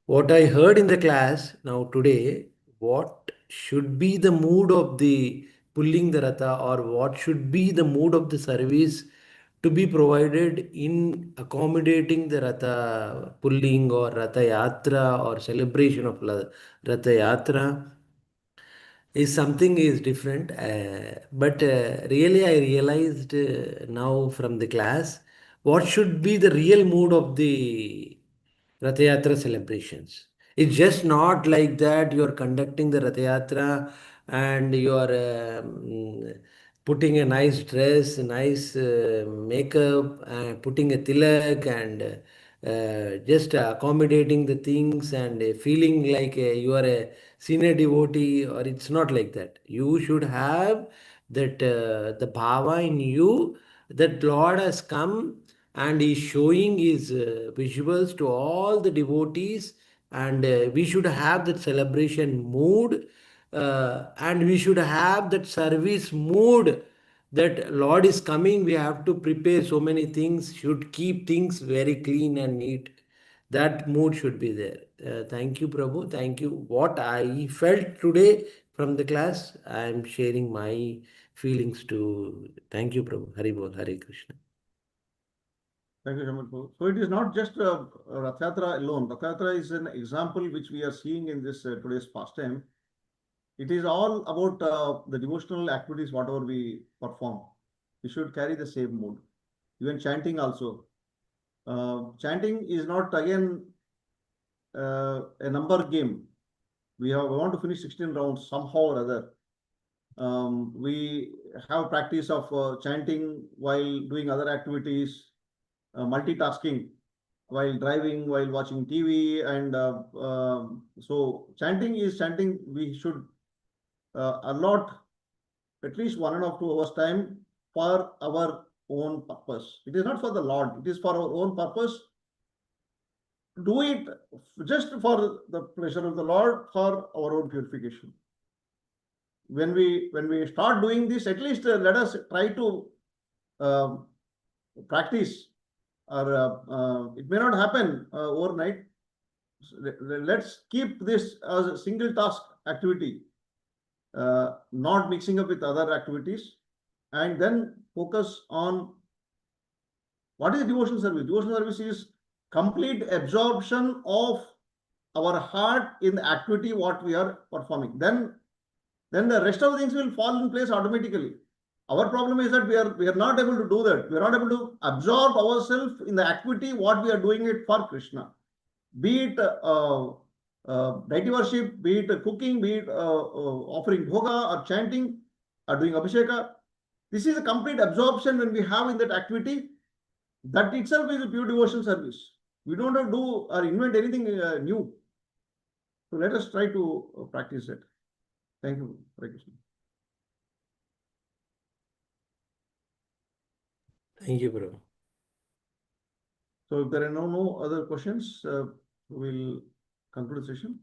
in the class now today, what should be the mood of the pulling the ratha, or what should be the mood of the service to be provided in accommodating the Ratha pulling or Ratha-Yatra or celebration of Ratha-Yatra is something is different. But really, I realized now from the class what should be the real mood of the Rath Yatra celebrations. It's just not like that you are conducting the Rath Yatra and you are putting a nice dress, a nice makeup, putting a tilak and just accommodating the things and feeling like you are a senior devotee, or it's not like that. You should have that the bhava in you that Lord has come and is showing his visuals to all the devotees, and we should have that celebration mood, and we should have that service mood that Lord is coming. We have to prepare so many things, should keep things very clean and neat. That mood should be there. Thank you, Prabhu. Thank you. What I felt today from the class, I am sharing my feelings to. Thank you, Prabhu. Hari Bol, Hare Krishna. Thank you, Shaman. So it is not just Rath-Yatra alone. Rath-Yatra is an example which we are seeing in this today's pastime. It is all about the devotional activities, whatever we perform. We should carry the same mood. Even chanting also. Chanting is not again a number game. We want to finish 16 rounds somehow or other. We have practice of chanting while doing other activities, multitasking while driving, while watching TV, and so chanting is chanting. We should allot at least 1.5 to 2 hours time for our own purpose. It is not for the Lord, it is for our own purpose. Do it just for the pleasure of the Lord, for our own purification. When we start doing this, at least let us try to um, practice, or it may not happen overnight. Let's keep this as a single task activity, not mixing up with other activities, and then focus on what is devotional service. Devotional service is complete absorption of our heart in the activity what we are performing. Then the rest of the things will fall in place automatically. Our problem is that we are not able to do that. We are not able to absorb ourselves in the activity what we are doing it for Krishna. Be it deity worship, be it cooking, be it offering bhoga or chanting or doing abhisheka. This is a complete absorption when we have in that activity. That itself is a pure devotional service. We don't have to do or invent anything new. So let us try to practice it. Thank you, Hare Krishna. Thank you, Prabhu. So if there are no other questions, we'll conclude the session.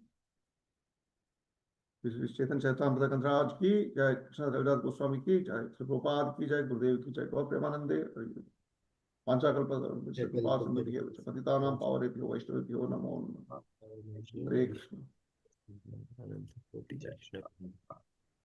चेतन चैतामृत कंधराज की जय, कृष्ण रविदास गोस्वामी की जय, श्री प्रभुपाद की जय, गुरुदेव की जय, गौर प्रेमानंदे। पांचाकल्पतरुभ्यश्च पतितानां पावनेभ्यो वैष्णवेभ्यो नमो नमः। हरे कृष्ण।